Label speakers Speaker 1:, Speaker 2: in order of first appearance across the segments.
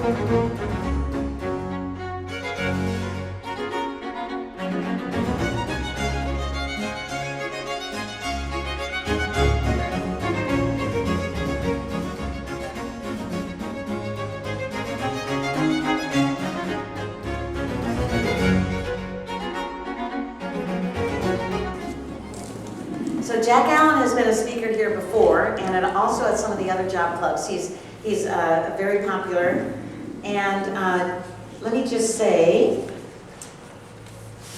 Speaker 1: So Jack Allen has been a speaker here before, and also at some of the other job clubs. He's very popular, and let me just say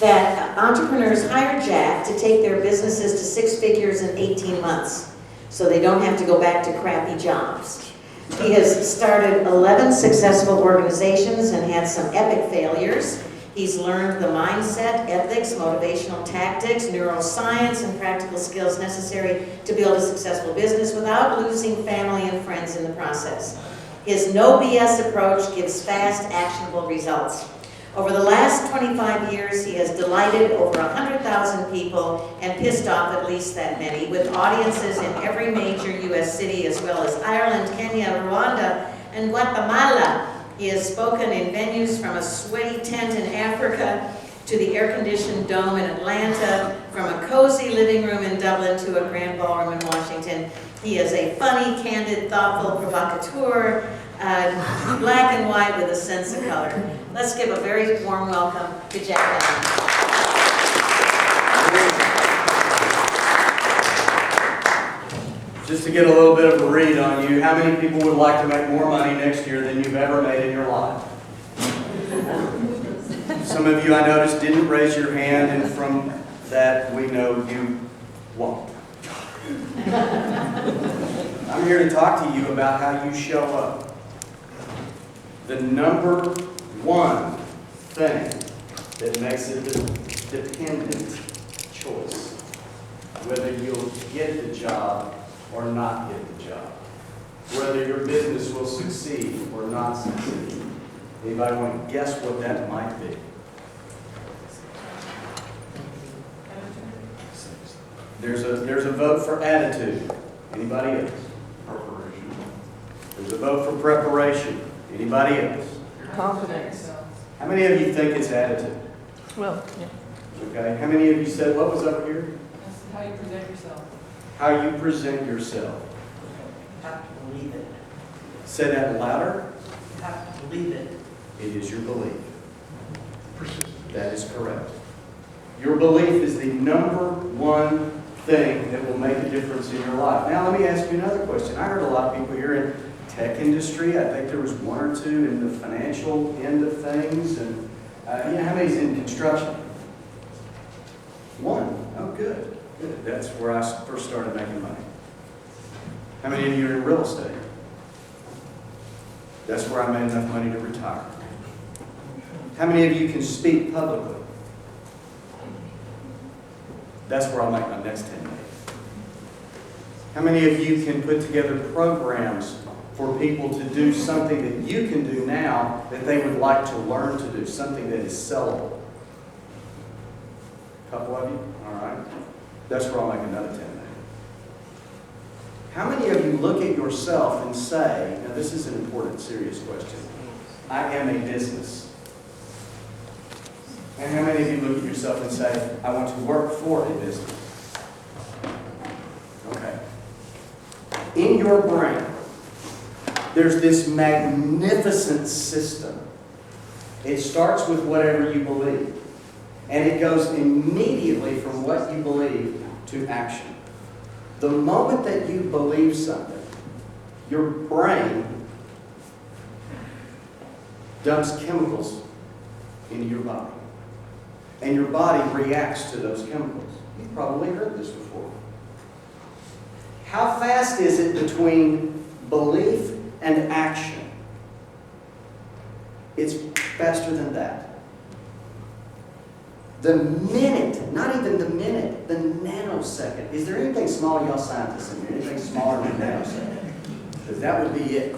Speaker 1: that entrepreneurs hire Jack to take their businesses to 6 figures in 18 months, so they don't have to go back to crappy jobs. He has started 11 successful organizations and had some epic failures. He's learned the mindset, ethics, motivational tactics, neuroscience, and practical skills necessary to build a successful business without losing family and friends in the process. His no BS approach gives fast, actionable results. Over the last 25 years, he has delighted over 100,000 people and pissed off at least that many, with audiences in every major U.S. city, as well as Ireland, Kenya, Rwanda, and Guatemala. He has spoken in venues from a sweaty tent in Africa to the air-conditioned dome in Atlanta, from a cozy living room in Dublin to a grand ballroom in Washington. He is a funny, candid, thoughtful provocateur, black and white with a sense of color. Let's give a very warm welcome to Jack Allen.
Speaker 2: Just to get a little bit of a read on you, how many people would like to make more money next year than you've ever made in your life? Some of you, I noticed, didn't raise your hand, and from that, we know you won't. I'm here to talk to you about how you show up. The number one thing that makes it a dependent choice, whether you'll get the job or not get the job, whether your business will succeed or not succeed. Anybody want to guess what that might be? There's a vote for attitude. Anybody else? Preparation. There's a vote for preparation. Anybody else?
Speaker 3: Confidence.
Speaker 2: How many of you think it's attitude?
Speaker 3: Well, yeah.
Speaker 2: Okay. How many of you said what was up here?
Speaker 3: That's how you present yourself.
Speaker 2: How you present yourself.
Speaker 4: You have to believe it.
Speaker 2: Say that louder.
Speaker 4: You have to believe it.
Speaker 2: It is your belief. That is correct. Your belief is the number one thing that will make a difference in your life. Now let me ask you another question. I heard a lot of people here in tech industry. I think there was one or two in the financial end of things. And how many's in construction? One. Oh, good. Good. That's where I first started making money. How many of you are in real estate? That's where I made enough money to retire. How many of you can speak publicly? That's where I'll make my next 10 million. How many of you can put together programs for people to do something that you can do now that they would like to learn to do, something that is sellable? A couple of you? All right. That's where I'll make another 10 million. How many of you look at yourself and say, now this is an important, serious question, I am a business. And how many of you look at yourself and say, I want to work for a business? Okay. In your brain, there's this magnificent system. It starts with whatever you believe. And it goes immediately from what you believe to action. The moment that you believe something, your brain dumps chemicals into your body. And your body reacts to those chemicals. You've probably heard this before. How fast is it between belief and action? It's faster than that. The minute, not even the minute, the nanosecond. Is there anything small, y'all scientists in here? Anything smaller than a nanosecond? Because that would be it.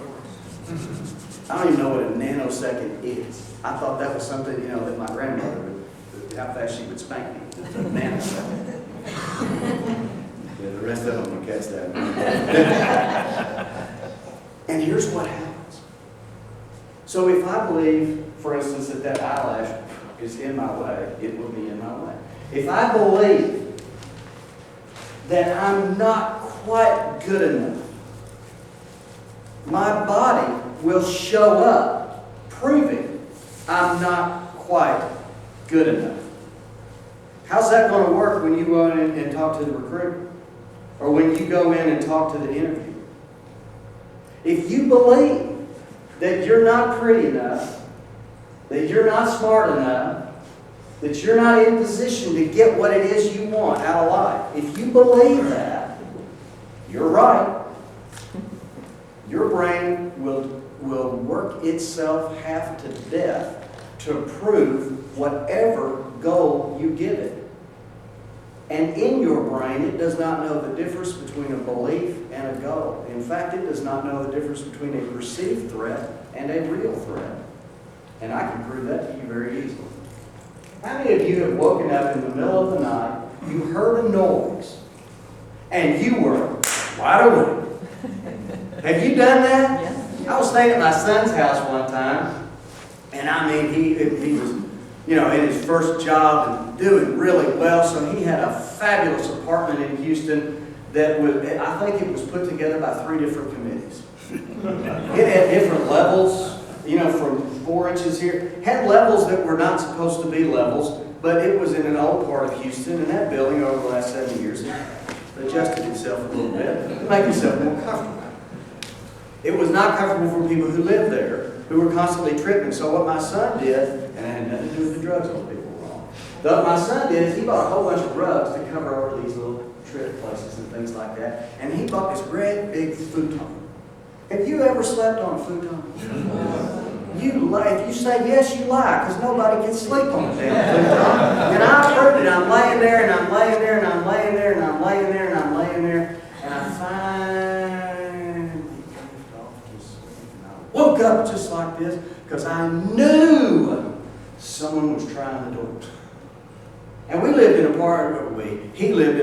Speaker 2: I don't even know what a nanosecond is. I thought that was something, that my grandmother would, how fast she would spank me. A nanosecond. Yeah, the rest of them will catch that. And here's what happens. So if I believe, for instance, that that eyelash is in my way, it will be in my way. If I believe that I'm not quite good enough, my body will show up proving I'm not quite good enough. How's that going to work when you go in and talk to the recruiter? Or when you go in and talk to the interviewer? If you believe that you're not pretty enough, that you're not smart enough, that you're not in position to get what it is you want out of life, if you believe that, you're right. Your brain will work itself half to death to prove whatever goal you give it. And in your brain, it does not know the difference between a belief and a goal. In fact, it does not know the difference between a perceived threat and a real threat. And I can prove that to you very easily. How many of you have woken up in the middle of the night, you heard a noise, and you were wide awake? Have you done that?
Speaker 3: Yes.
Speaker 2: I was staying at my son's house one time, and I mean, he was, in his first job and doing really well, so he had a fabulous apartment in Houston that I think it was put together by 3 different committees. It had different levels, from 4 inches here. Had levels that were not supposed to be levels, but it was in an old part of Houston, and that building over the last 7 years adjusted itself a little bit to make itself more comfortable. It was not comfortable for people who lived there, who were constantly tripping. So what my son did, and it had nothing to do with the drugs those people were on. What my son did is he bought a whole bunch of rugs to cover over these little trip places and things like that. And he bought this great big futon. Have you ever slept on a futon? You lie. If you say yes, you lie, because nobody can sleep on a damn futon. And I've heard it. I'm laying there, and I'm laying there, and I'm laying there, and I'm laying there, and I'm laying there, and I finally drift off to sleep. And I woke up just like this, because I knew someone was trying the door. And he lived in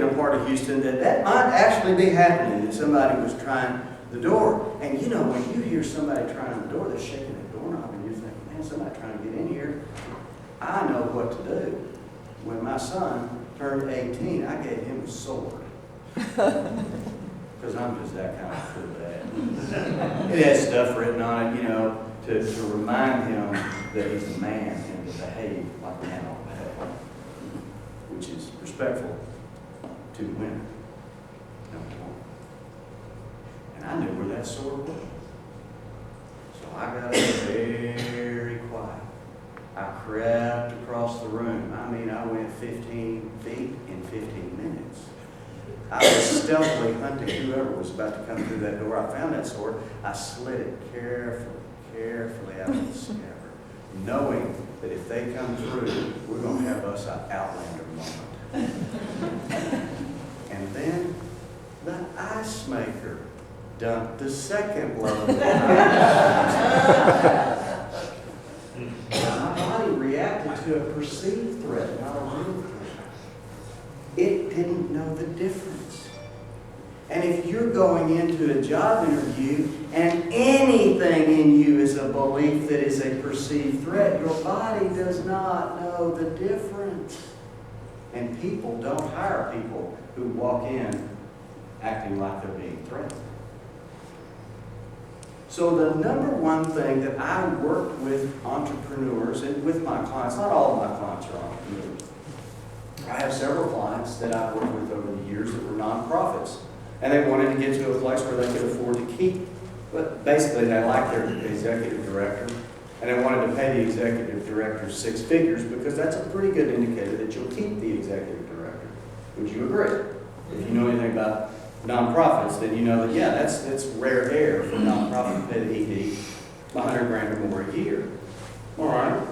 Speaker 2: a part of Houston that might actually be happening, that somebody was trying the door. And when you hear somebody trying the door, they're shaking that doorknob, and you're thinking, man, somebody trying to get in here. I know what to do. When my son turned 18, I gave him a sword. Because I'm just that kind of fool bad. It has stuff written on it, to remind him that he's a man and to behave like a man ought to behave, which is respectful to women. Number one. And I knew where that sword was. So I got up very quiet. I crept across the room. I mean, I went 15 feet in 15 minutes. I was stealthily hunting whoever was about to come through that door. I found that sword. I slid it carefully out of the scabbard, knowing that if they come through, we're going to have us an Outlander moment. And then the ice maker dumped the second load. My body reacted to a perceived threat, not a real threat. It didn't know the difference. And if you're going into a job interview and anything in you is a belief that is a perceived threat, your body does not know the difference. And people don't hire people who walk in acting like they're being threatened. So the number one thing that I work with entrepreneurs and with my clients, not all of my clients are entrepreneurs. I have several clients that I've worked with over the years that were nonprofits. And they wanted to get to a place where they could afford to keep, but basically they liked their executive director. And they wanted to pay the executive director 6 figures because that's a pretty good indicator that you'll keep the executive director. Would you agree? If you know anything about nonprofits, then you know that, yeah, that's rare air for a nonprofit to pay the ED $100,000 or more a year. All right.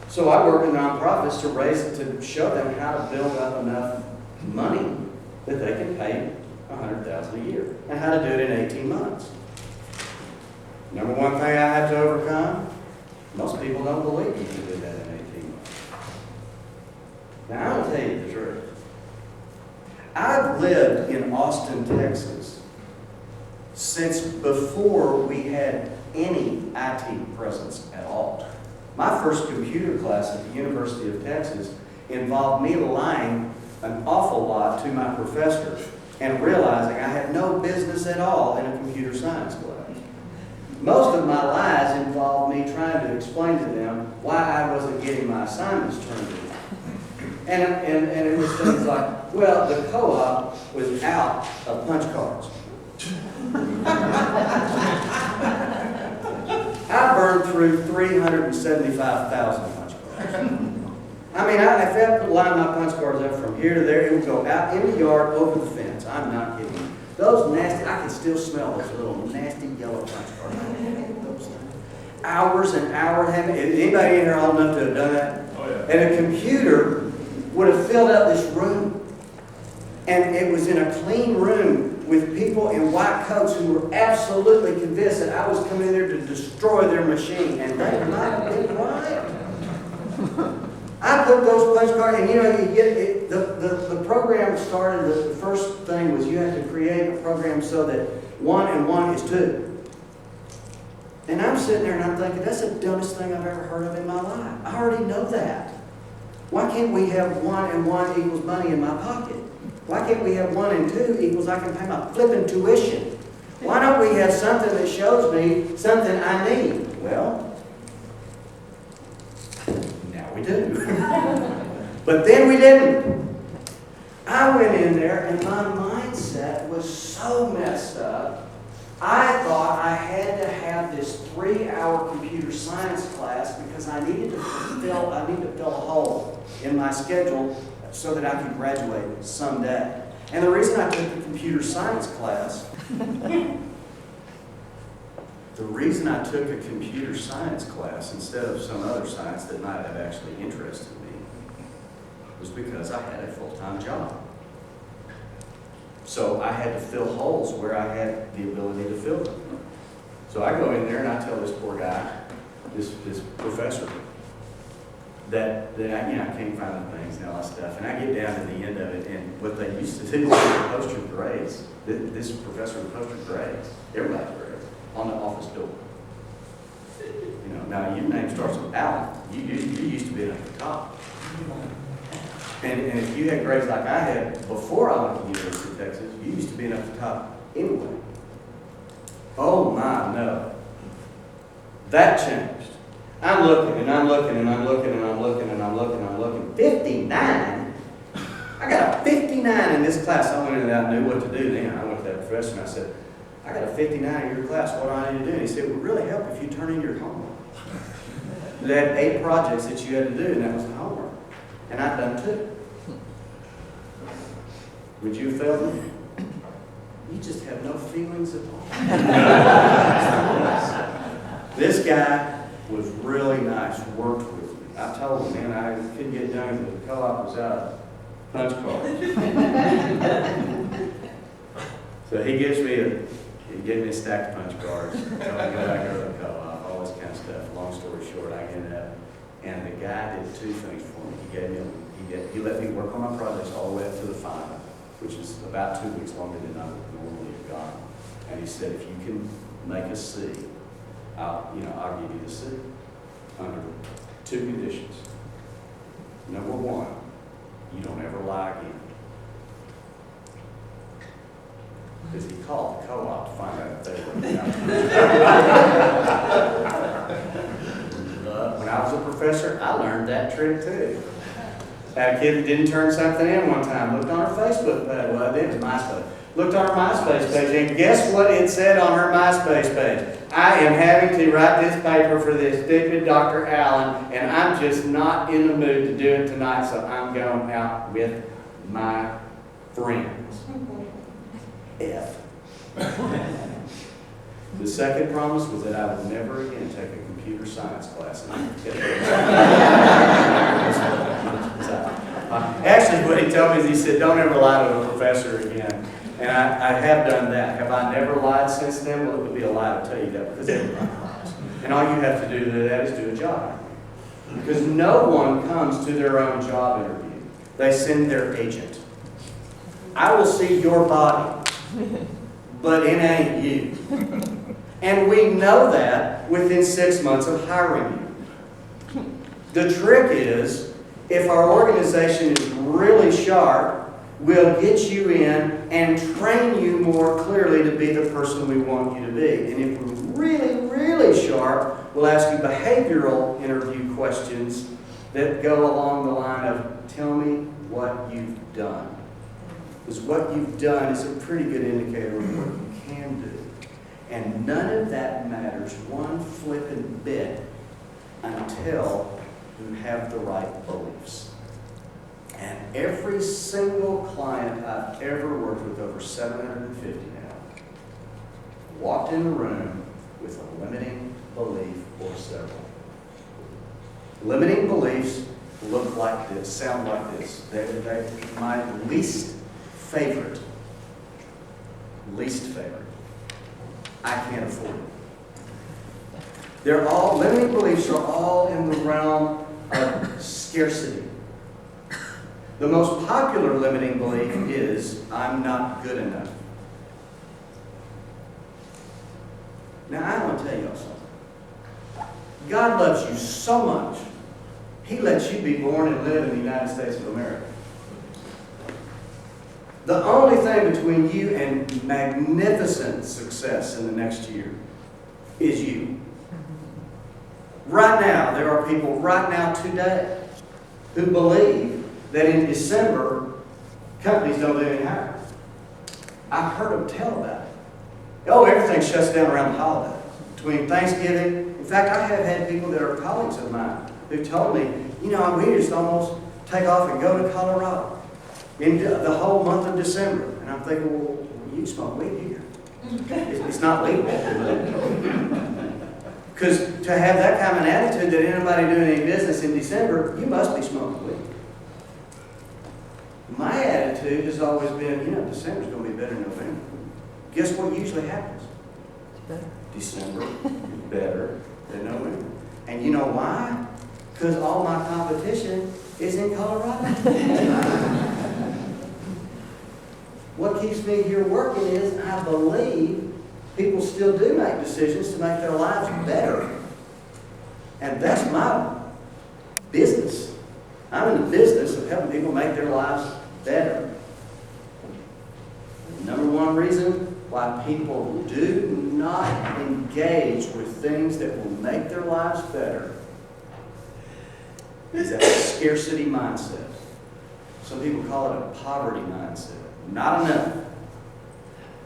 Speaker 2: So I work with nonprofits to show them how to build up enough money that they can pay $100,000 a year, and how to do it in 18 months. Number one thing I had to overcome, most people don't believe you can do that in 18 months. Now, I'll tell you the truth. I've lived in Austin, Texas, since before we had any IT presence at all. My first computer class at the University of Texas involved me lying an awful lot to my professor and realizing I had no business at all in a computer science class. Most of my lies involved me trying to explain to them why I wasn't getting my assignments turned in. And it was things like, well, the co-op was out of punch cards. I burned through 375,000 punch cards. I mean, if I put line my punch cards up from here to there, it would go out in the yard, over the fence. I'm not kidding you. Those nasty, I can still smell those little nasty yellow punch cards. Those things. Hours and hours. Anybody in here old enough to have done that?
Speaker 5: Oh, yeah.
Speaker 2: And a computer would have filled up this room. And it was in a clean room with people in white coats who were absolutely convinced that I was coming in there to destroy their machine. And they were not being right. I put those punch cards, and you know, you get it, the program started, the first thing was you had to create a program so that 1 and 1 is 2. And I'm sitting there and I'm thinking, that's the dumbest thing I've ever heard of in my life. I already know that. Why can't we have 1 and 1 equals money in my pocket? Why can't we have 1 and 2 equals I can pay my flipping tuition? Why don't we have something that shows me something I need? Well, now we do. But then we didn't. I went in there and my mindset was so messed up. I thought I had to have this 3-hour computer science class because I needed to fill a hole in my schedule so that I could graduate someday. And the reason I took the computer science class, instead of some other science that might have actually interested me was because I had a full-time job. So I had to fill holes where I had the ability to fill them. So I go in there and I tell this poor guy, this professor, that I can't find the things and all that stuff. And I get down to the end of it, and what they used to do was post your grades. This professor would post your grades, everybody's grades, on the office door. You know, now your name starts with Allen. You used to be at the top. And if you had grades like I had before I went to the University of Texas, you used to be at the top anyway. Oh my, no. That changed. I'm looking and I'm looking and I'm looking and I'm looking and I'm looking and I'm looking. 59? I got a 59 in this class. I went in and I knew what to do then. I went to that professor and I said, I got a 59 in your class. What do I need to do? And he said, it would really help if you turn in your homework. They had 8 projects that you had to do, and that was the homework. And I'd done 2. Would you have failed me? You just have no feelings at all. This guy was really nice, worked with me. I told him, man, I couldn't get done because the co-op was out of punch cards. So he gave me a stack of punch cards. So I go back over to the co-op, all this kind of stuff. Long story short, I ended up, and the guy did 2 things for me. He let me work on my projects all the way up to the final, which is about 2 weeks longer than I would normally have gone. And he said, if you can make a C, I'll give you the C under 2 conditions. Number 1, you don't ever lie again. Because he called the co-op to find out if they were. When I was a professor, I learned that trick too. Had a kid that didn't turn something in one time, looked on her Facebook page, well, it was MySpace. Looked on her MySpace page, and guess what it said on her MySpace page? I am having to write this paper for this stupid Dr. Allen, and I'm just not in the mood to do it tonight, so I'm going out with my friends. F. The second promise was that I would never again take a computer science class. Actually, what he told me is he said, don't ever lie to a professor again. And I have done that. Have I never lied since then? Well, it would be a lie to tell you that because everybody lies. And all you have to do to that is do a job interview. Because no one comes to their own job interview. They send their agent. I will see your body. but it ain't you. And we know that within 6 months of hiring you. The trick is, if our organization is really sharp, we'll get you in and train you more clearly to be the person we want you to be. And if we're really, really sharp, we'll ask you behavioral interview questions that go along the line of, tell me what you've done. Because what you've done is a pretty good indicator of what you can do. And none of that matters one flippin' bit until you have the right beliefs. And every single client I've ever worked with, over 750 now, walked in the room with a limiting belief or several. Limiting beliefs look like this, sound like this. They're my least favorite. Least favorite. I can't afford it. They're all, limiting beliefs are all in the realm of scarcity. The most popular limiting belief is, I'm not good enough. Now, I want to tell you something. God loves you so much, He lets you be born and live in the United States of America. The only thing between you and magnificent success in the next year is you. Right now, there are people right now today who believe that in December, companies don't do any hiring. I've heard them tell about it. Oh, everything shuts down around the holiday. Between Thanksgiving, in fact, I have had people that are colleagues of mine who told me, you know, we just almost take off and go to Colorado in the whole month of December. And I'm thinking, well, you smoke weed here. It's not legal. Because to have that kind of an attitude that anybody doing any business in December, you must be smoking weed. My attitude has always been, you know, December's going to be better than November. Guess what usually happens?
Speaker 3: It's better.
Speaker 2: December is better than November. And you know why? Because all my competition is in Colorado. What keeps me here working is I believe people still do make decisions to make their lives better. And that's my business. I'm in the business of helping people make their lives better. The number one reason why people do not engage with things that will make their lives better is that scarcity mindset. Some people call it a poverty mindset. Not enough.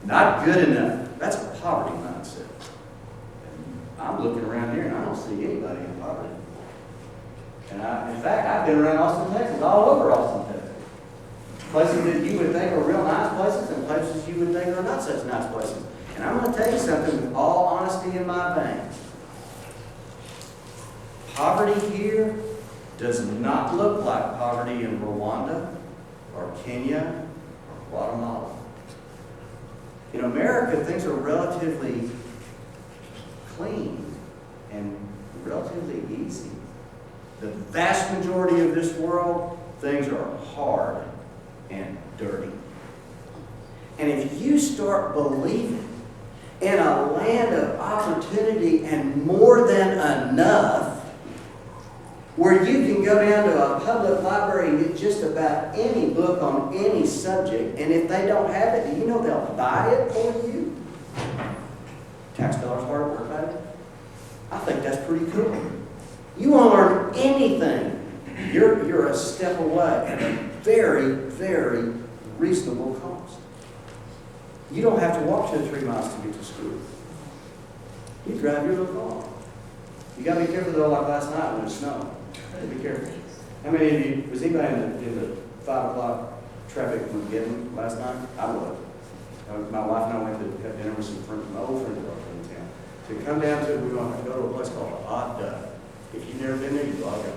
Speaker 2: Not good enough. That's a poverty mindset. I'm looking around here and I don't see anybody in poverty. And in fact, I've been around Austin, Texas, all over Austin, Texas. Places that you would think are real nice places and places you would think are not such nice places. And I'm going to tell you something with all honesty in my veins. Poverty here does not look like poverty in Rwanda or Kenya or Guatemala. In America, things are relatively clean and relatively easy. The vast majority of this world, things are hard and dirty. And if you start believing in a land of opportunity and more than enough, where you can go down to a public library and get just about any book on any subject, and if they don't have it, do you know they'll buy it for you? Tax dollars hard work, baby. I think that's pretty cool. You want to learn anything, you're a step away at a very, very reasonable cost. You don't have to walk 2 or 3 miles to get to school. You drive your little car. You got to be careful though, like last night when it snowed. Be careful. How many of you, was anybody in the 5 o'clock traffic from getting last night? I was. My wife and I went to have dinner with some friends, my old friends in town. To come down to, we want to go to a place called Odd Duck. If you've never been there, you ought to go.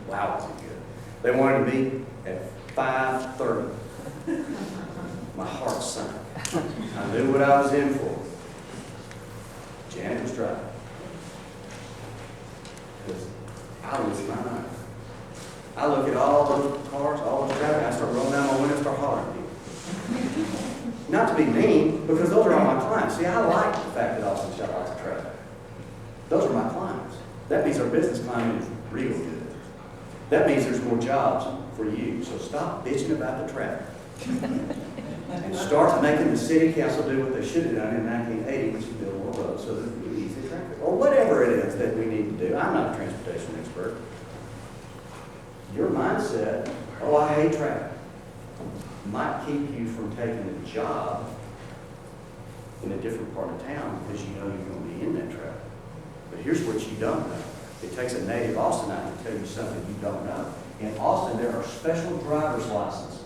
Speaker 2: Wow, was it good. They wanted to meet at 5:30. My heart sank. I knew what I was in for. Janet was driving. Because I lose my mind. I look at all those cars, all the traffic, I start rolling down my window and start hollering at people. Not to be mean, because those are all my clients. See, I like the fact that Austin Shop likes to traffic. Those are my clients. That means our business climate is real good. That means there's more jobs for you. So stop bitching about the traffic. And start making the city council do what they should have done in 1980, which is build more roads so that it would be easy traffic. Or whatever it is that we need to do. I'm not a transportation expert. Your mindset, oh, I hate traffic, might keep you from taking a job in a different part of town because you know you're going to be in that traffic. But here's what you don't know. It takes a native Austinite to tell you something you don't know. In Austin, there are special driver's licenses.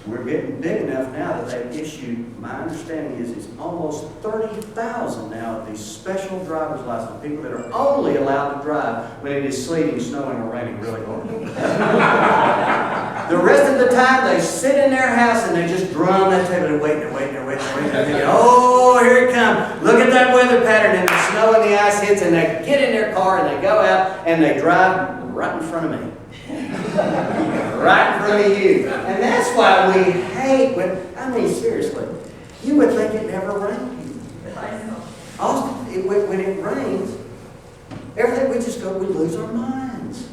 Speaker 2: We're getting big enough now that they've issued, my understanding is it's almost 30,000 now of these special driver's licenses, people that are only allowed to drive when it is sleeting, snowing, or raining really hard. The rest of the time, they sit in their house and they just drum that table and waiting, thinking, oh, here it comes. Look at that weather pattern, and the snow and the ice hits, and they get in their car and they go out and they drive right in front of me. Right in front of you. And that's why we hate when, I mean, seriously, you would think it never rained. Austin, when it rains, everything we just go, we lose our minds.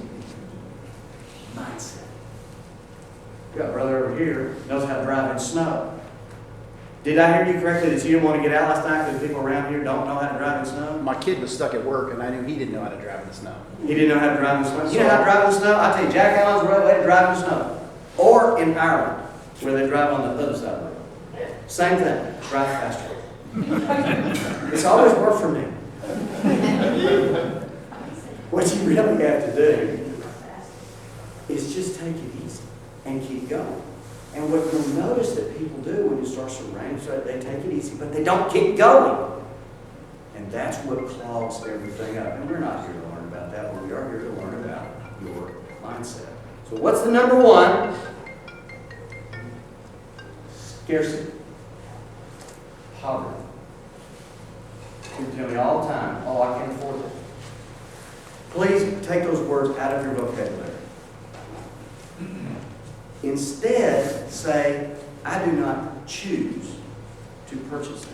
Speaker 2: Mindset. We got a brother over here knows how to drive in snow. Did I hear you correctly that you didn't want to get out last night because people around here don't know how to drive in snow?
Speaker 5: My kid was stuck at work, and I knew he didn't know how to drive in the snow.
Speaker 2: He didn't know how to drive in the snow. You know how to drive in the snow? I tell you, Jack Allen's the right way to drive in the snow. Or in Ireland, where they drive on the other side of the road. Same thing, drive faster. It's always worked for me. What you really have to do is just take it easy and keep going. And what you'll notice that people do when it starts to rain, so they take it easy, but they don't keep going. And that's what clogs everything up. And we're not here to learn about that, but we are here to learn about your mindset. So what's the number one? Scarcity. Poverty. People tell me all the time, oh, I can't afford it. Please take those words out of your vocabulary. Instead, say, I do not choose to purchase it.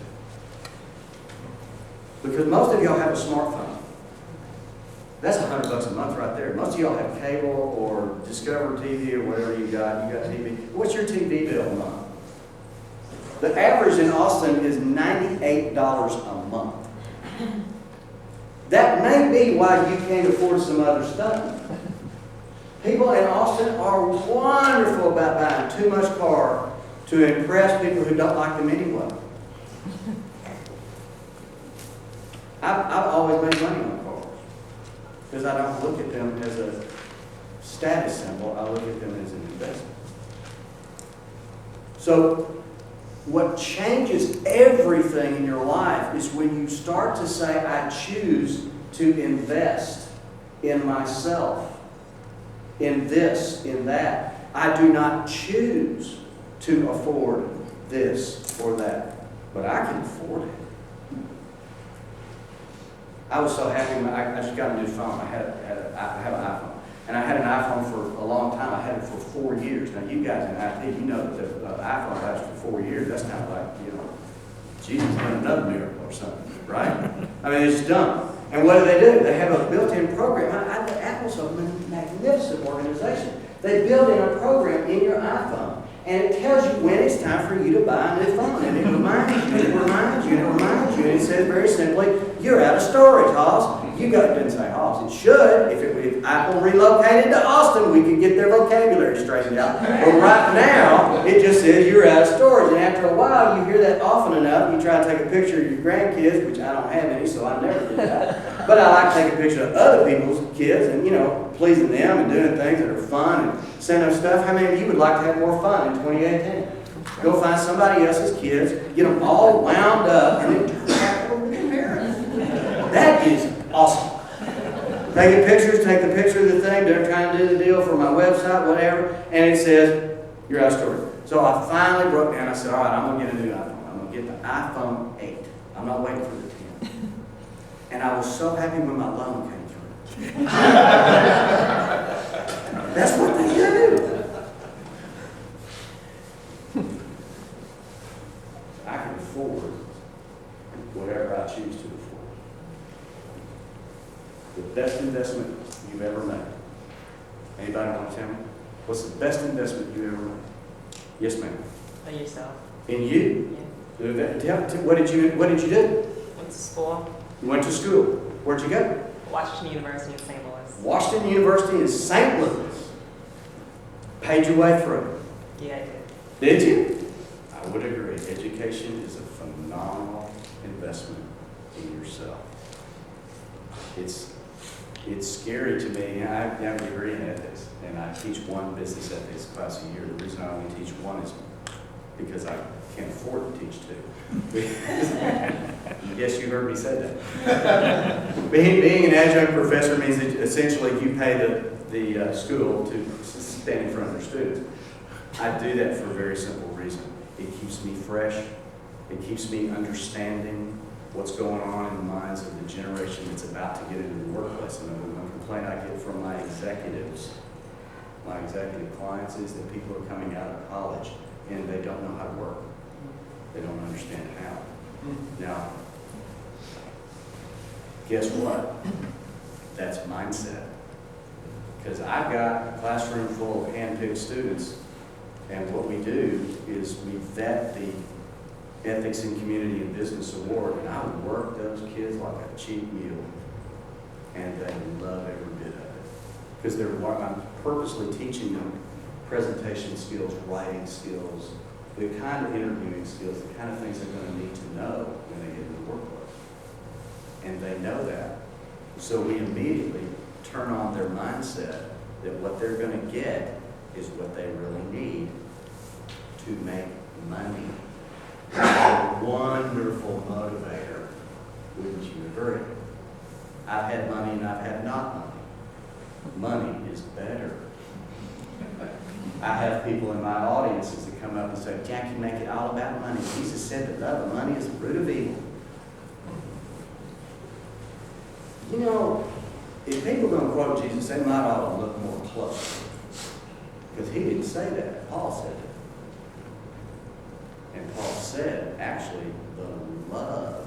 Speaker 2: Because most of y'all have a smartphone. That's $100 a month right there. Most of y'all have cable or Discover TV or whatever you got. You got TV. What's your TV bill a month? The average in Austin is $98 a month. That may be why you can't afford some other stuff. People in Austin are wonderful about buying too much car to impress people who don't like them anyway. I've always made money on cars because I don't look at them as a status symbol. I look at them as an investment. So what changes everything in your life is when you start to say, I choose to invest in myself. In this, in that. I do not choose to afford this or that, but I can afford it. I was so happy when I just got a new phone. I have an iPhone, and I had an iPhone for a long time. I had it for 4 years. Now, you guys in IT, you know that the iPhone lasts for 4 years. That's kind of like, Jesus done another miracle or something, right? I mean, it's done. And what do? They have a built-in program. Apple's a magnificent organization. They build in a program in your iPhone, and it tells you when it's time for you to buy a new phone. And it reminds you, and it reminds you, and it reminds you. And it says very simply, you're out of storage, Hoss. It doesn't say Hoss. It should. If Apple relocated to Austin, we could get their vocabulary straightened out. But right now, it just says you're out of storage. And after a while, you hear that often enough, you try to take a picture of your grandkids, which I don't have any, so I never did that. But I like to take a picture of other people's kids and, pleasing them and doing things that are fun and sending them stuff. How many of you would like to have more fun in 2018? Go find somebody else's kids, get them all wound up, and then turn back over to their parents. That is awesome. Take the picture of the thing, they're trying to do the deal for my website, whatever, and it says, you're out of storage. So I finally broke down. I said, all right, I'm going to get a new iPhone. I'm going to get the iPhone 8. I'm not waiting for the 10. And I was so happy when my loan came through. That's what they do. The best investment you've ever made. Anybody want to tell me? What's the best investment you ever made? Yes, ma'am.
Speaker 6: For yourself.
Speaker 2: In you?
Speaker 6: Yeah.
Speaker 2: What did you do?
Speaker 6: Went to school.
Speaker 2: You went to school. Where'd you go?
Speaker 6: Washington University in St. Louis.
Speaker 2: Washington University in St. Louis. Paid your way through.
Speaker 6: Yeah, I did.
Speaker 2: Did you? I would agree. Education is a phenomenal investment in yourself. It's scary to me. I have a degree in ethics, and I teach one business ethics class a year. The reason I only teach one is because I can't afford to teach two. Yes, you heard me say that. Being an adjunct professor means that essentially you pay the school to stand in front of their students. I do that for a very simple reason. It keeps me fresh. It keeps me understanding what's going on in the minds of the generation that's about to get into the workplace. And the one complaint I get from my executives, my executive clients, is that people are coming out of college and they don't know how to work. They don't understand how. Now, guess what? That's mindset. Because I've got a classroom full of hand-picked students, and what we do is we vet the Ethics in Community and Business Award, and I work those kids like a cheap meal, and they love every bit of it. Because I'm purposely teaching them presentation skills, writing skills, the kind of interviewing skills, the kind of things they're going to need to know when they get into the workplace. And they know that. So we immediately turn on their mindset that what they're going to get is what they really need to make money. It's a wonderful motivator, wouldn't you agree? I've had money and I've had not money. Money is better. I have people in my audiences that come up and say, Jack, you make it all about money. Jesus said that love of money is the root of evil. You know, if people don't quote Jesus, they might ought to look more closely. Because he didn't say that. Paul said it. And Paul said, actually, the love.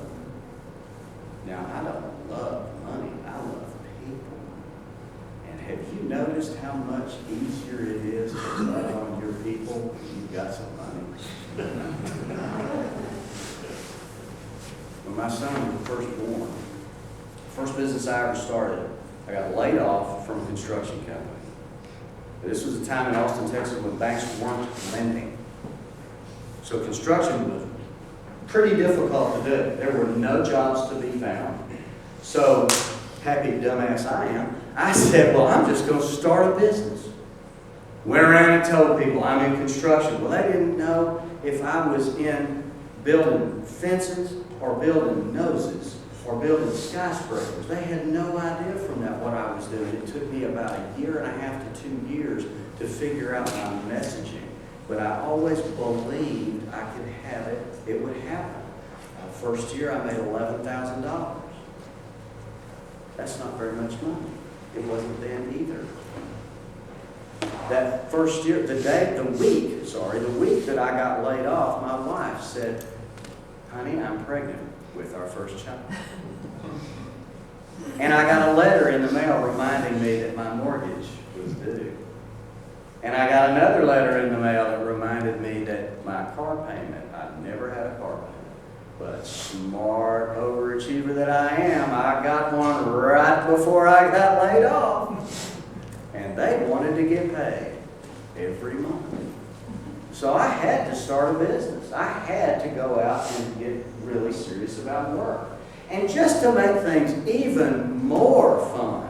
Speaker 2: Now, I don't love money. I love people. And have you noticed how much easier it is to love on your people when you've got some money? When my son was first born, first business I ever started, I got laid off from a construction company. This was a time in Austin, Texas, when banks weren't lending. So construction was pretty difficult to do. There were no jobs to be found. So, happy dumbass I am, I said, well, I'm just going to start a business. Went around and told people I'm in construction. Well, they didn't know if I was in building fences or building noses or building skyscrapers. They had no idea from that what I was doing. It took me about 1.5 to 2 years to figure out my messaging. But I always believed I could have it, it would happen. First year I made $11,000. That's not very much money. It wasn't then either. That first year, the week that I got laid off, my wife said, honey, I'm pregnant with our first child. And I got a letter in the mail reminding me that my mortgage was due. And I got another letter in the mail that reminded me that my car payment, I've never had a car payment, but smart overachiever that I am, I got one right before I got laid off. And they wanted to get paid every month. So I had to start a business. I had to go out and get really serious about work. And just to make things even more fun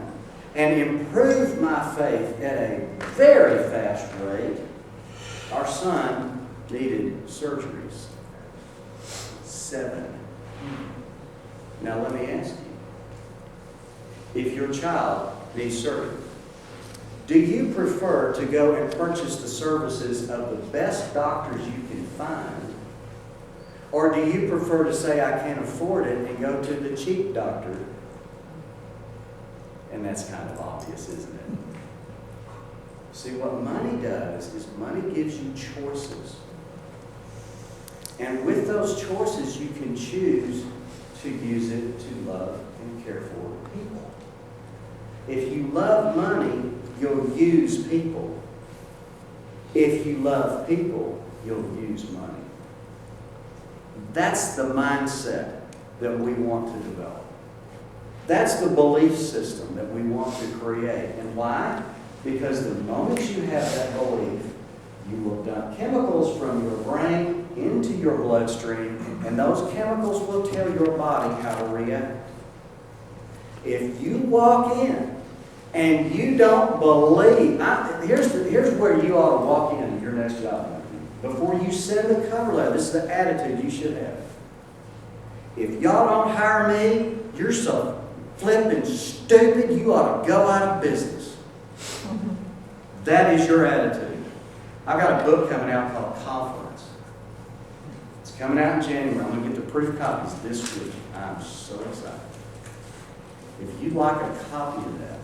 Speaker 2: and improve my faith at a very fast rate, our son needed surgeries. 7. Now let me ask you, if your child needs surgery, do you prefer to go and purchase the services of the best doctors you can find, or do you prefer to say, I can't afford it, and go to the cheap doctor? And that's kind of obvious, isn't it? See, what money does is money gives you choices. And with those choices, you can choose to use it to love and care for people. If you love money, you'll use people. If you love people, you'll use money. That's the mindset that we want to develop. That's the belief system that we want to create. And why? Because the moment you have that belief, you will dump chemicals from your brain into your bloodstream, and those chemicals will tell your body how to react. If you walk in and you don't believe, here's where you ought to walk in your next job. Before you send the cover letter, this is the attitude you should have. If y'all don't hire me, you're so flipping stupid, you ought to go out of business. That is your attitude. I've got a book coming out called Confidence. It's coming out in January. I'm going to get the proof copies this week. I'm so excited. If you'd like a copy of that,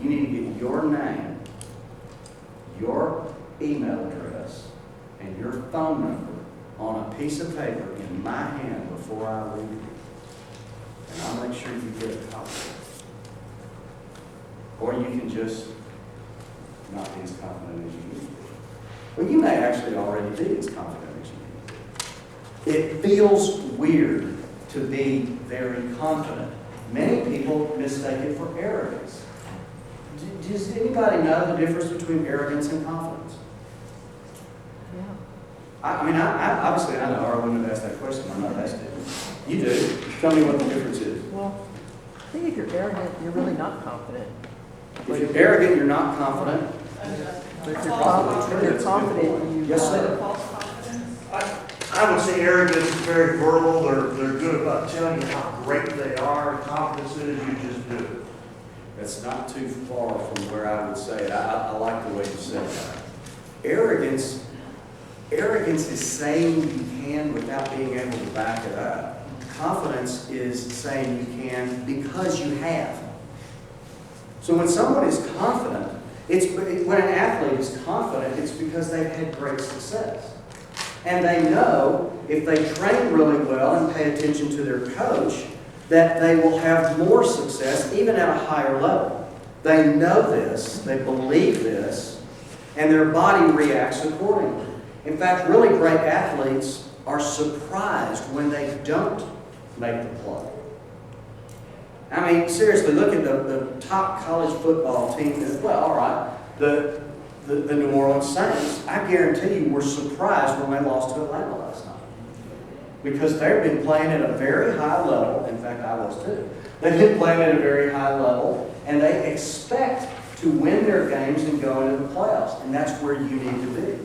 Speaker 2: you need to get your name, your email address, and your phone number on a piece of paper in my hand before I leave you. And I'll make sure you get a copy. Or you can just not be as confident as you need to be. Well, you may actually already be as confident as you need to be. It feels weird to be very confident. Many people mistake it for arrogance. Does anybody know the difference between arrogance and confidence?
Speaker 3: Yeah.
Speaker 2: I obviously I know, or I wouldn't have asked that question. I'm not asking it. You do. Tell me what the difference is.
Speaker 3: Well, I think if you're arrogant, you're really not confident.
Speaker 2: If you're arrogant, you're not confident.
Speaker 3: But if you're confident, you
Speaker 2: Yes, sir.
Speaker 3: false confidence.
Speaker 7: I would say arrogance is very verbal. They're good about telling you how great they are. Confidence is you just do it.
Speaker 2: That's not too far from where I would say it. I like the way you said that. Arrogance is saying you can without being able to back it up. Confidence is saying you can because you have. So when someone is confident, when an athlete is confident, it's because they've had great success. And they know if they train really well and pay attention to their coach, that they will have more success even at a higher level. They know this, they believe this, and their body reacts accordingly. In fact, really great athletes are surprised when they don't make the play. I mean, seriously, look at the top college football team. Well, all right, the New Orleans Saints, I guarantee you were surprised when they lost to Atlanta last night. Because they've been playing at a very high level. In fact, I was too. They've been playing at a very high level, and they expect to win their games and go into the playoffs. And that's where you need to be.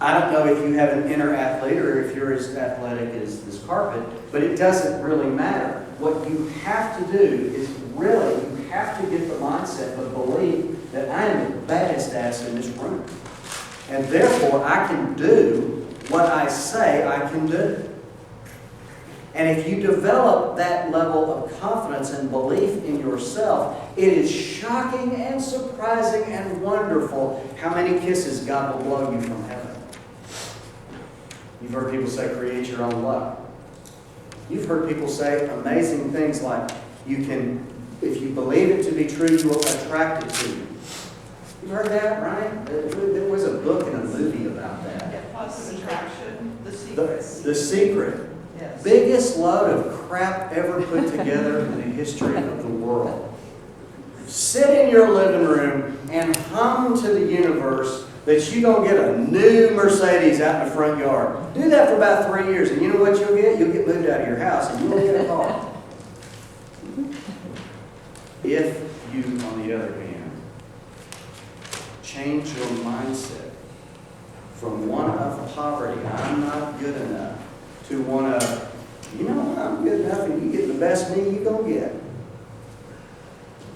Speaker 2: I don't know if you have an inner athlete or if you're as athletic as this carpet, but it doesn't really matter. What you have to do is really, you have to get the mindset of belief that I am the baddest ass in this room. And therefore, I can do what I say I can do. And if you develop that level of confidence and belief in yourself, it is shocking and surprising and wonderful how many kisses God will blow you from heaven. You've heard people say, create your own luck. You've heard people say amazing things like, you can, if you believe it to be true, you will attract it to you. You've heard that, right? There was a book and a movie about that.
Speaker 4: Positive attraction, The Secret.
Speaker 2: The Secret.
Speaker 4: Yes.
Speaker 2: Biggest load of crap ever put together in the history of the world. Sit in your living room and hum to the universe that you're going to get a new Mercedes out in the front yard. Do that for about 3 years, and you know what you'll get? You'll get moved out of your house, and you'll get a car. If you, on the other hand, change your mindset from one of poverty, I'm not good enough, to one of, you know what, I'm good enough, and you get the best me you're going to get.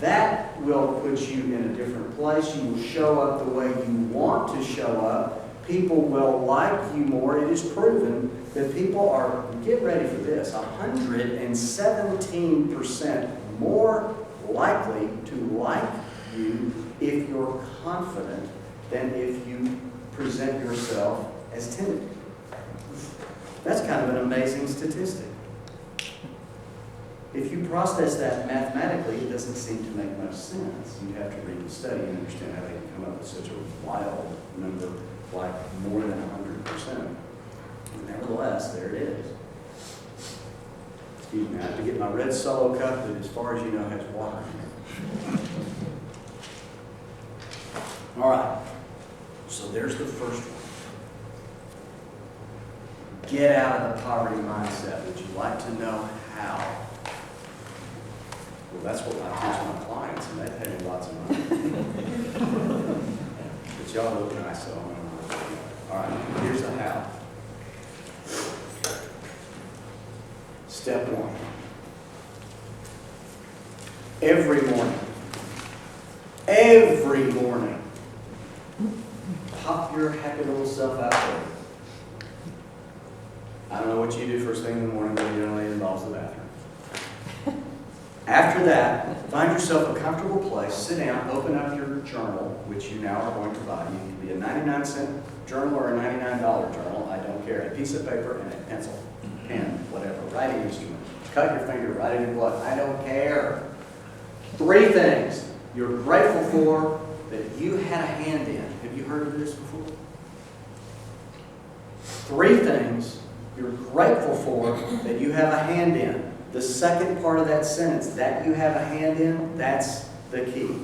Speaker 2: That will put you in a different place. You will show up the way you want to show up. People will like you more. It is proven that people are, get ready for this, 117% more likely to like you if you're confident than if you present yourself as timid. That's kind of an amazing statistic. If you process that mathematically, it doesn't seem to make much sense. You have to read the study and understand how they can come up with such a wild number, like more than 100%. Nevertheless, there it is. Excuse me, I have to get my red Solo cup that, as far as you know, has water in it. All right, so there's the first one. Get out of the poverty mindset. Would you like to know how? Well, that's what I teach my clients, and they pay me lots of money. But y'all look nice, so I'm going to. All right, here's the how. Step one. Every morning, pop your happy little self out there. I don't know what you do first thing in the morning, but it generally involves the bathroom. After that, find yourself a comfortable place, sit down, open up your journal, which you now are going to buy. You can be a 99-cent journal or a $99 journal, I don't care. A piece of paper and a pencil, pen, whatever, writing instrument. Cut your finger, write it in blood, I don't care. 3 things you're grateful for that you had a hand in. Have you heard of this before? 3 things you're grateful for that you have a hand in. The second part of that sentence, that you have a hand in, that's the key.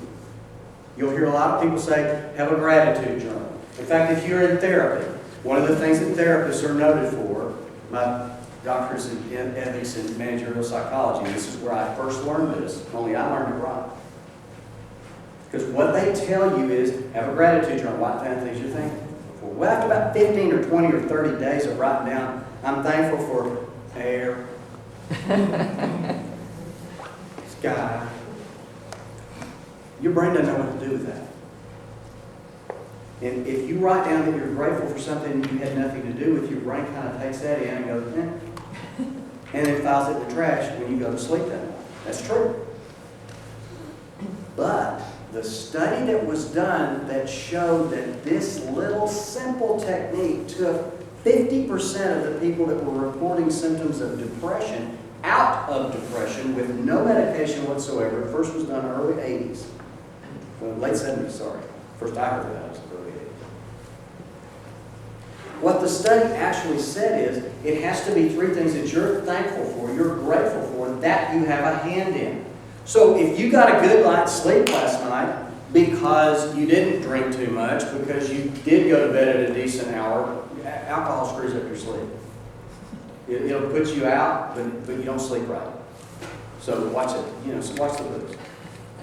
Speaker 2: You'll hear a lot of people say, have a gratitude journal. In fact, if you're in therapy, one of the things that therapists are noted for, my doctor's in ethics and managerial psychology, this is where I first learned this, only I learned it right. Because what they tell you is, have a gratitude journal, write down things you're thankful for. Well, after about 15 or 20 or 30 days of writing down, I'm thankful for air, sky. Your brain doesn't know what to do with that. And if you write down that you're grateful for something you had nothing to do with, your brain kind of takes that in and goes, and it files it in the trash when you go to sleep that night. That's true. But the study that was done that showed that this little simple technique took 50% of the people that were reporting symptoms of depression out of depression with no medication whatsoever. It first was done in the early 80s. Well, late 70s, sorry. First I heard that was the early 80s. What the study actually said is, it has to be 3 things that you're thankful for, you're grateful for, that you have a hand in. So if you got a good night's sleep last night because you didn't drink too much, because you did go to bed at a decent hour, alcohol screws up your sleep. It'll put you out, but you don't sleep right. So watch it. So watch the booze.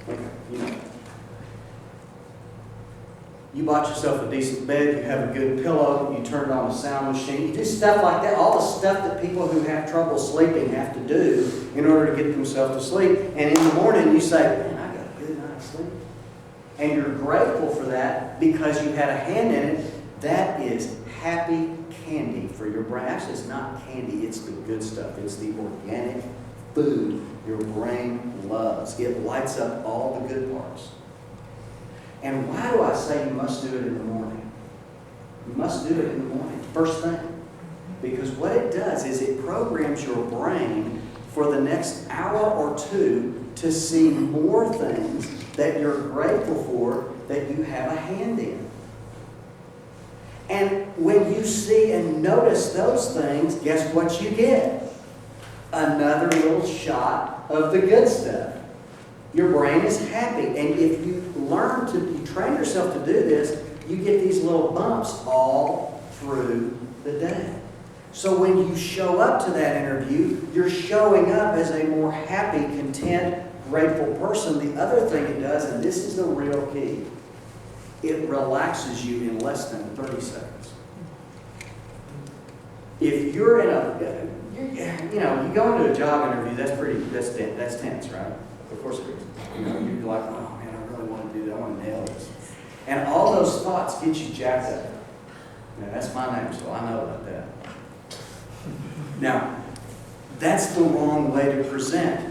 Speaker 2: Okay, You bought yourself a decent bed, you have a good pillow, you turned on a sound machine, you do stuff like that, all the stuff that people who have trouble sleeping have to do in order to get themselves to sleep. And in the morning you say, man, I got a good night's sleep. And you're grateful for that because you had a hand in it. That is happy candy for your brain. Actually, it's not candy, it's the good stuff. It's the organic food your brain loves. It lights up all the good parts. And why do I say you must do it in the morning? You must do it in the morning, first thing. Because what it does is it programs your brain for the next hour or 2 to see more things that you're grateful for that you have a hand in. And when you see and notice those things, guess what you get? Another little shot of the good stuff. Your brain is happy. And if you train yourself to do this, you get these little bumps all through the day. So when you show up to that interview, you're showing up as a more happy, content, grateful person. The other thing it does, and this is the real key, it relaxes you in less than 30 seconds. If you're in you go into a job interview, that's tense, right? Of course it is. You're like, oh man, I really want to do that. I want to nail this. And all those thoughts get you jacked up. Now, that's my name, so I know about that. Now, that's the wrong way to present.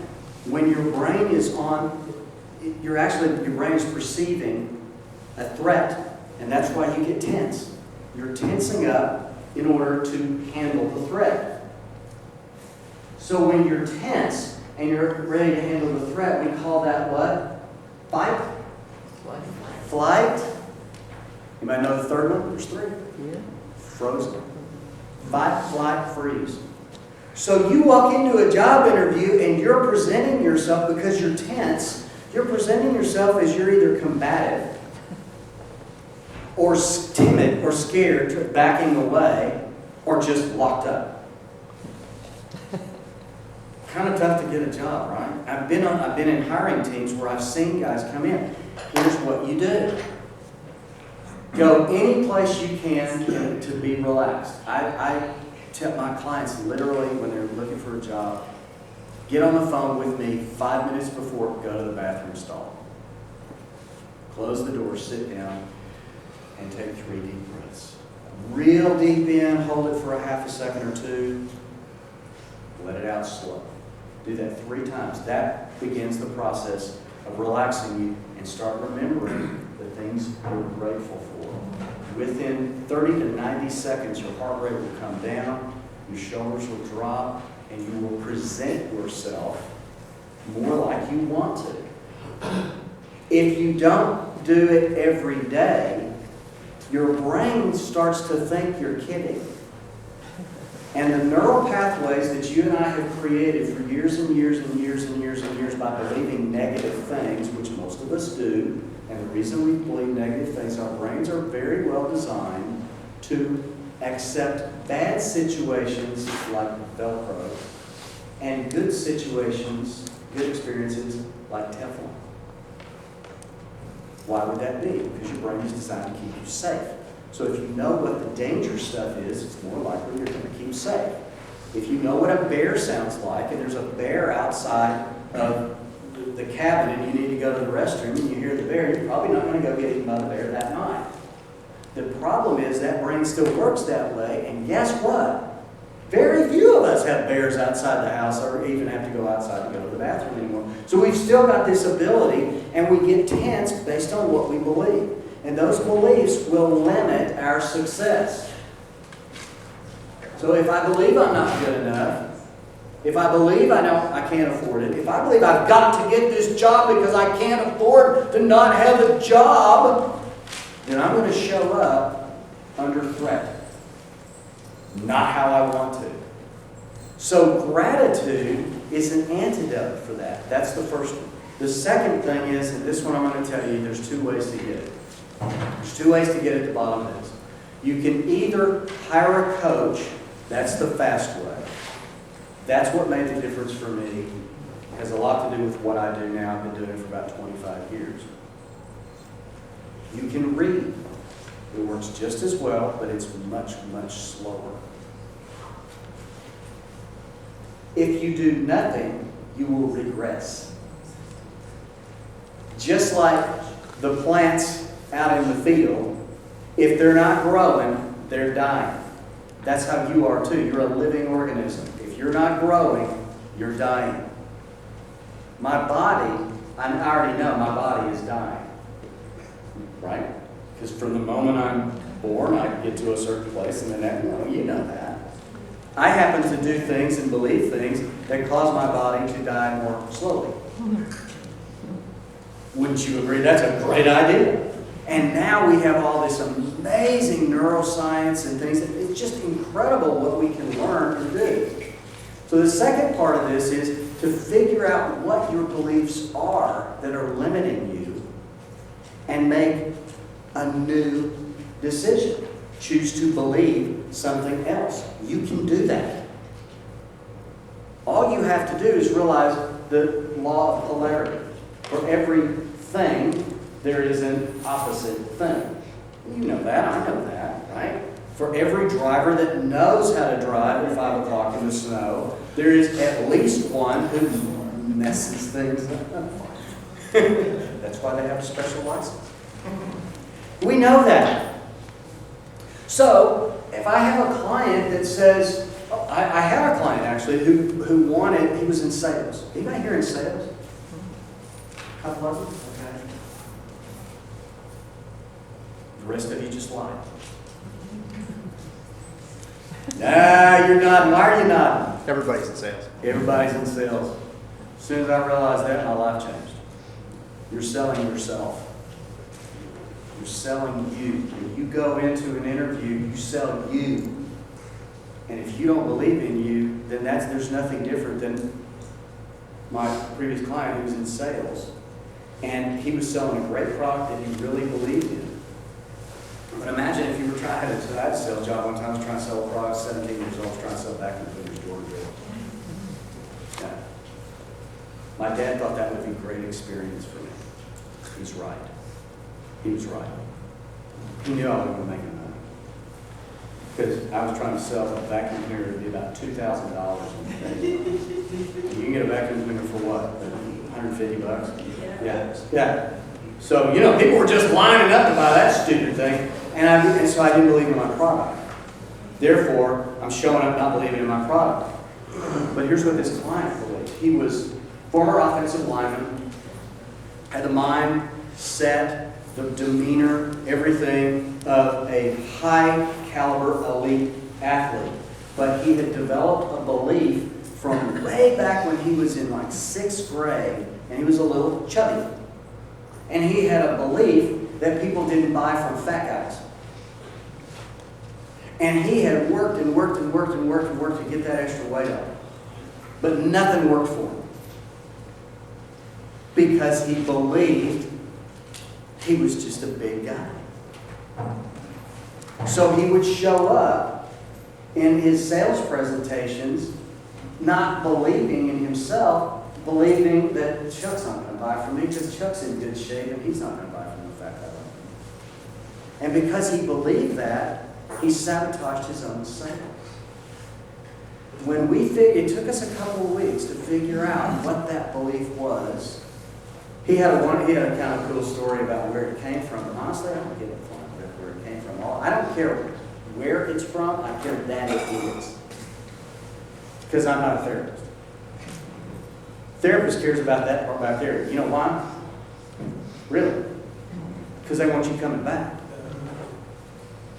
Speaker 2: When your brain is your brain is perceiving a threat, and that's why you get tense. You're tensing up in order to handle the threat. So when you're tense and you're ready to handle the threat, we call that what? Fight? Flight? You might know the third one? There's three.
Speaker 3: Yeah.
Speaker 2: Frozen. Fight, flight, freeze. So you walk into a job interview and you're presenting yourself, because you're tense, you're presenting yourself as you're either combative or timid or scared, backing away, or just locked up. Kind of tough to get a job, right? I've been in hiring teams where I've seen guys come in. Here's what you do. Go any place you can to be relaxed. I tell my clients literally when they're looking for a job, get on the phone with me 5 minutes before, go to the bathroom stall. Close the door, sit down, and take 3 deep breaths. Real deep in, hold it for a half a second or two, let it out slow. Do that 3 times. That begins the process of relaxing you and start remembering the things you're grateful for. Within 30 to 90 seconds, your heart rate will come down, your shoulders will drop, and you will present yourself more like you want to. If you don't do it every day, your brain starts to think you're kidding. And the neural pathways that you and I have created for years and years and years and years and years by believing negative things, which most of us do, and the reason we believe negative things, our brains are very well designed to accept bad situations like Velcro and good situations, good experiences like Teflon. Why would that be? Because your brain is designed to keep you safe. So if you know what the danger stuff is, it's more likely you're going to keep safe. If you know what a bear sounds like, and there's a bear outside of the cabin and you need to go to the restroom and you hear the bear, you're probably not going to go get eaten by the bear that night. The problem is that brain still works that way, and guess what? Very few of us have bears outside the house or even have to go outside to go to the bathroom anymore. So we've still got this ability, and we get tense based on what we believe. And those beliefs will limit our success. So if I believe I'm not good enough, if I believe I can't afford it, if I believe I've got to get this job because I can't afford to not have a job, then I'm going to show up under threat. Not how I want to. So gratitude is an antidote for that. That's the first one. The second thing is, and this one I'm going to tell you, there's 2 ways to get it. There's 2 ways to get at the bottom of this. You can either hire a coach, that's the fast way. That's what made the difference for me. It has a lot to do with what I do now. I've been doing it for about 25 years. You can read. It works just as well, but it's much, much slower. If you do nothing, you will regress. Just like the plants out in the field, if they're not growing, they're dying. That's how you are too. You're a living organism. If you're not growing, you're dying. My body, I already know my body is dying. Right? Because from the moment I'm born, I get to a certain place, and then you know that. I happen to do things and believe things that cause my body to die more slowly. Wouldn't you agree? That's a great idea. And now we have all this amazing neuroscience and things. It's just incredible what we can learn and do. So the second part of this is to figure out what your beliefs are that are limiting you and make a new decision. Choose to believe something else. You can do that. All you have to do is realize the law of polarity. For every thing, there is an opposite thing. You know that, I know that, right? For every driver that knows how to drive at 5 o'clock in the snow, there is at least one who messes things up. That's why they have a special license. We know that. So, if I have a client that says, I have a client actually who wanted, he was in sales. Anybody here in sales? Couple of them? Okay. The rest of you just lied. Nah, you're nodding. Why are you nodding?
Speaker 5: Everybody's in sales.
Speaker 2: Everybody's in sales. As soon as I realized that, my life changed. You're selling yourself. You're selling you. When you go into an interview, you sell you. And if you don't believe in you, then there's nothing different than my previous client who was in sales. And he was selling a great product that he really believed in. But imagine if you were trying to, I had a sales job one time, I was trying to sell a product, 17 years old, I was trying to sell vacuum cleaners door to door. Yeah. My dad thought that would be a great experience for me. He's right. He was right. He knew I wasn't making money. Because I was trying to sell a vacuum cleaner to be about $2,000. You can get a vacuum cleaner for what? $150? Yeah. So, people were just lining up to buy that stupid thing. And so I didn't believe in my product. Therefore, I'm showing up not believing in my product. But here's what this client believed. He was former offensive lineman, had the mind, set, the demeanor, everything of a high caliber elite athlete. But he had developed a belief from way back when he was in like 6th grade, and he was a little chubby. And he had a belief that people didn't buy from fat guys. And he had worked and worked and worked and worked and worked to get that extra weight up. But nothing worked for him. Because he believed he was just a big guy. So he would show up in his sales presentations not believing in himself, believing that Chuck's not going to buy from me because Chuck's in good shape and he's not going to buy from the fat guy. And because he believed that, he sabotaged his own sales. When it took us a couple of weeks to figure out what that belief was. He had a kind of cool story about where it came from. But honestly, I don't give a fuck where it came from. I don't care where it's from. I care that it is. Because I'm not a therapist. Therapist cares about that part back there. You know why? Really? Because they want you coming back.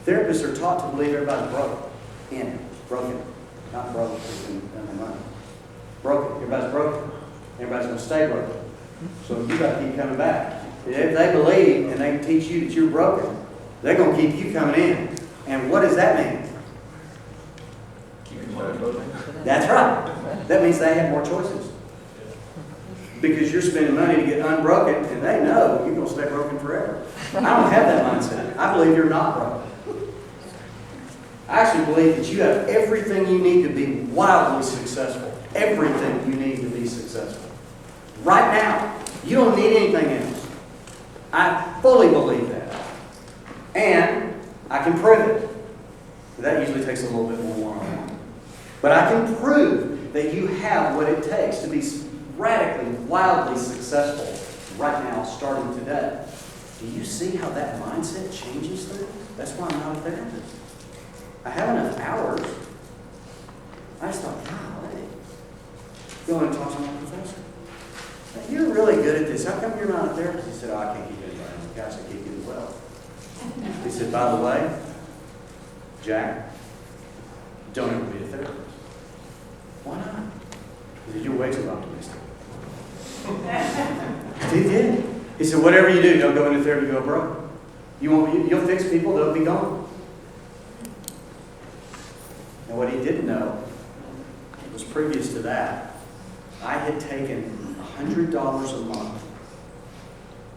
Speaker 2: Therapists are taught to believe everybody's broken. Not broke in the money. Broken. Everybody's broken. Everybody's going to stay broken. So you got to keep coming back. If they believe and they teach you that you're broken, they're going to keep you coming in. And what does that mean? That's right. That means they have more choices. Because you're spending money to get unbroken, and they know you're going to stay broken forever. I don't have that mindset. I believe you're not broken. I actually believe that you have everything you need to be wildly successful. Everything you need to be successful. Right now. You don't need anything else. I fully believe that. And I can prove it. That usually takes a little bit more one-on-one. But I can prove that you have what it takes to be radically, wildly successful right now, starting today. Do you see how that mindset changes things? That's why I'm not a therapist. I have enough hours. I just thought, golly, go and talk to my professor. Hey, you're really good at this. How come you're not a therapist? He said, oh, I can't keep anybody on the couch. I keep getting well. He said, by the way, Jack, don't ever be a therapist. Why not? He said, you're way too optimistic. He did. He said, whatever you do, don't go into therapy, go broke. You'll fix people, they'll be gone. And what he didn't know was previous to that, I had taken $100 a month,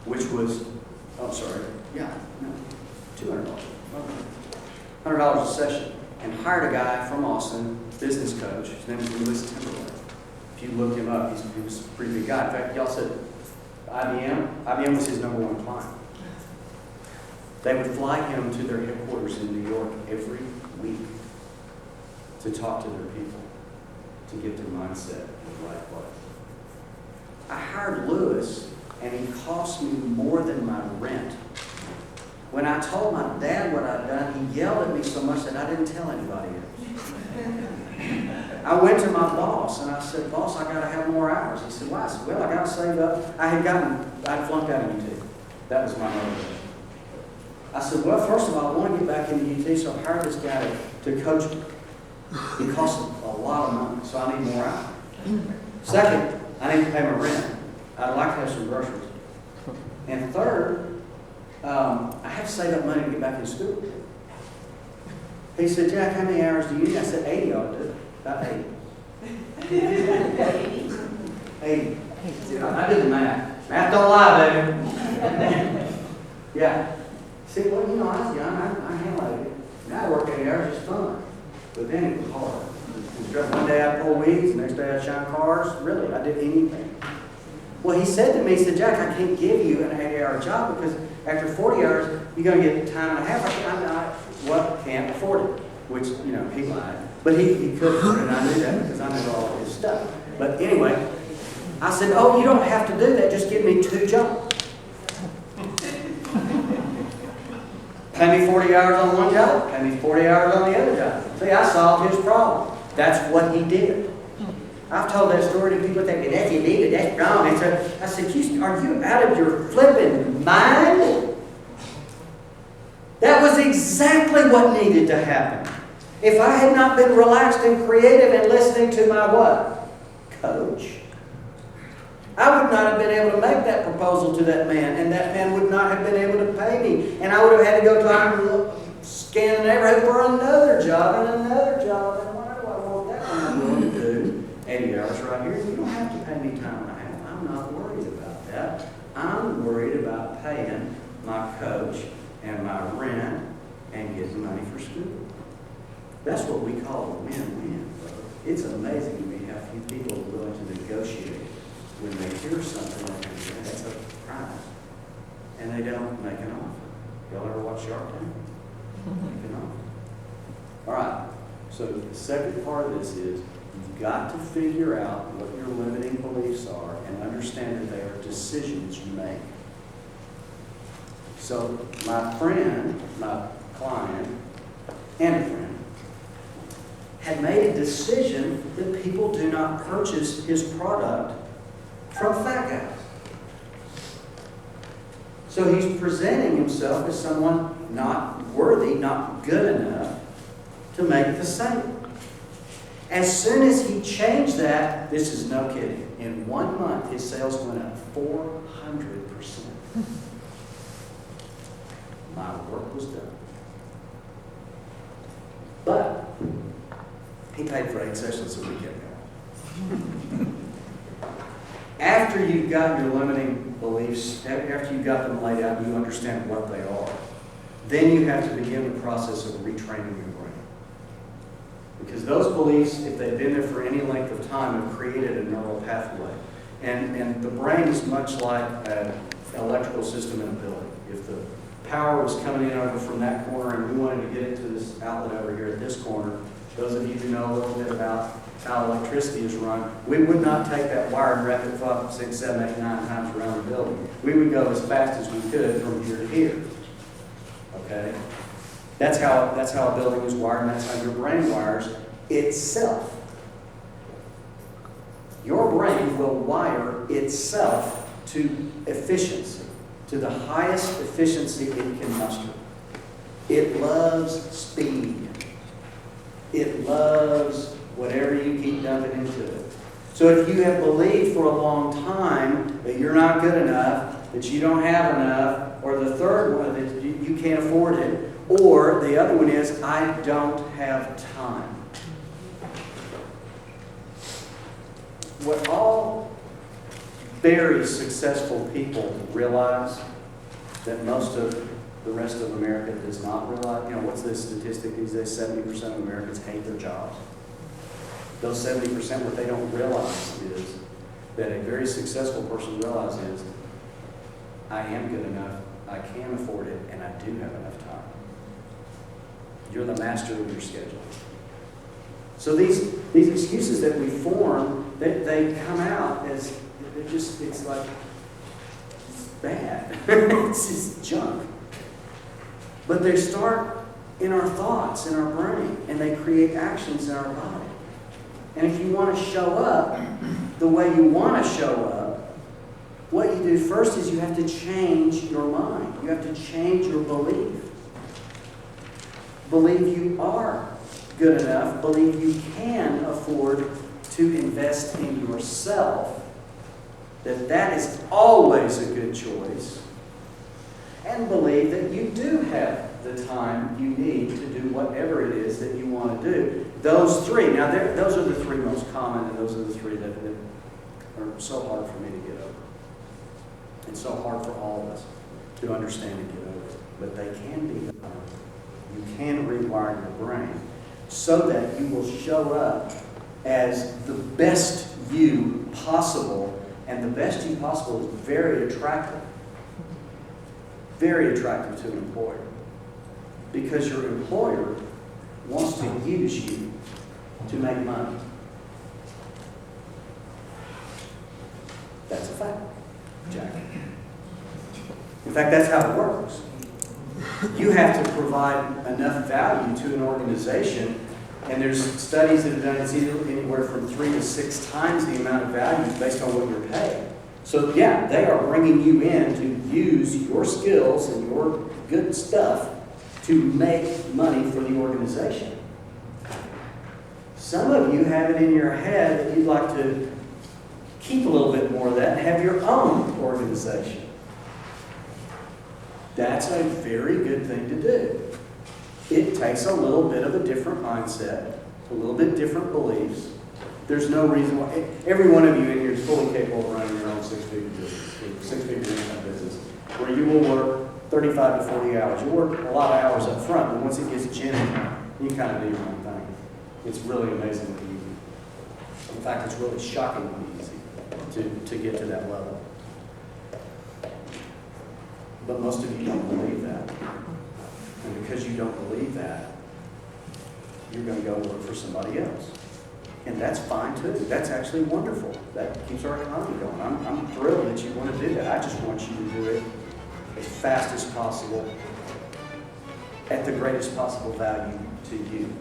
Speaker 2: which was, $200. $100 a session, and hired a guy from Austin, business coach. His name is Louis Timberlake. If you look him up, he was a pretty big guy. In fact, y'all said IBM was his #1 client. They would fly him to their headquarters in New York every week to talk to their people, to get their mindset in the right place. I hired Louis, and he cost me more than my rent. When I told my dad what I'd done, he yelled at me so much that I didn't tell anybody else. I went to my boss, and I said, boss, I got to have more hours. He said, why? I said, well, I got to save up. I'd flunked out of UT. That was my motivation. I said, well, first of all, I want to get back into UT, so I hired this guy to coach me. It costs a lot of money, so I need more hours. Second, I need to pay my rent. I'd like to have some groceries. And third, I have to save up money to get back in school. He said, Jack, how many hours do you need? I said, 80 ought to do it. About 80. 80. I did the math. Math don't lie, baby. Yeah. See, well, you know, I was young. I handled it. Now I work 8 hours. It's fun. But then it was hard. One day I'd pull weeds, the next day I'd shine cars. Really, I did anything. Well, he said to me, he said, Jack, I can't give you an 8-hour job because after 40 hours, you're going to get time and a half. I can't afford it. Which, you know, he lied. But he could afford it, and I knew that because I knew all of his stuff. But anyway, I said, oh, you don't have to do that. Just give me 2 jobs. Pay me 40 hours on one job, pay me 40 hours on the other job. See, I solved his problem. That's what he did. I've told that story to people thinking, that's illegal, that's wrong. I said, are you out of your flipping mind? That was exactly what needed to happen. If I had not been relaxed and creative and listening to my what? Coach. I would not have been able to make that proposal to that man, and that man would not have been able to pay me. And I would have had to go to scan the neighborhood for another job and another job. And why do I want that? I'm willing to do 80 hours right here. You don't have to pay me time and a half. I'm not worried about that. I'm worried about paying my coach and my rent and getting money for school. That's what we call a win-win. It's amazing to me how few people are willing to negotiate when they hear something like that's a prize, and they don't make an offer. Y'all ever watch Shark Tank? Make an offer. All right. So the second part of this is you've got to figure out what your limiting beliefs are and understand that they are decisions you make. So my friend, my client, and a friend had made a decision that people do not purchase his product from fat guys. So he's presenting himself as someone not worthy, not good enough to make the sale. As soon as he changed that, this is no kidding, in 1 month his sales went up 400%. My work was done. But he paid for 8 sessions, so we kept going. After you've got your limiting beliefs, after you've got them laid out and you understand what they are, then you have to begin the process of retraining your brain. Because those beliefs, if they've been there for any length of time, have created a neural pathway. And the brain is much like an electrical system in a building. If the power was coming in over from that corner and we wanted to get it to this outlet over here at this corner, those of you who know a little bit about how electricity is run, we would not take that wire and wrap it 5, 6, 7, 8, 9 times around the building. We would go as fast as we could from here to here. Okay? That's how a building is wired, and that's how your brain wires itself. Your brain will wire itself to efficiency, to the highest efficiency it can muster. It loves speed. It loves whatever you keep dumping into it. So if you have believed for a long time that you're not good enough, that you don't have enough, or the third one, that you can't afford it, or the other one is, I don't have time. What all very successful people realize that most of the rest of America does not realize, what's the statistic these days? 70% of Americans hate their jobs. Those 70%, what they don't realize is that a very successful person realizes, I am good enough, I can afford it, and I do have enough time. You're the master of your schedule. So these excuses that we form, they come out as, it's like, it's bad. It's just junk. But they start in our thoughts, in our brain, and they create actions in our body. And if you want to show up the way you want to show up, what you do first is you have to change your mind. You have to change your belief. Believe you are good enough. Believe you can afford to invest in yourself that is always a good choice, and believe that you do have the time you need to do whatever it is that you want to do. Those three, now those are the three most common, and those are the three that are so hard for me to get over. It's so hard for all of us to understand and get over. But they can be done. You can rewire your brain so that you will show up as the best you possible, and the best you possible is very attractive. Very attractive to an employer. Because your employer wants to use you to make money. That's a fact, Jack. In fact, that's how it works. You have to provide enough value to an organization, and there's studies that have done it's either anywhere from 3 to 6 times the amount of value based on what you're paid. So yeah, they are bringing you in to use your skills and your good stuff to make money for the organization. Some of you have it in your head that you'd like to keep a little bit more of that and have your own organization. That's a very good thing to do. It takes a little bit of a different mindset, a little bit different beliefs. There's no reason why. Every one of you in here is fully capable of running your own six-figure business, six-figure income business, where you will work 35 to 40 hours. You work a lot of hours up front, but once it gets generated, you kind of do your own thing. It's really amazingly easy. In fact, it's really shockingly easy to get to that level. But most of you don't believe that. And because you don't believe that, you're going to go work for somebody else. And that's fine too. That's actually wonderful. That keeps our economy going. I'm thrilled that you want to do that. I just want you to do it as fast as possible, at the greatest possible value to you.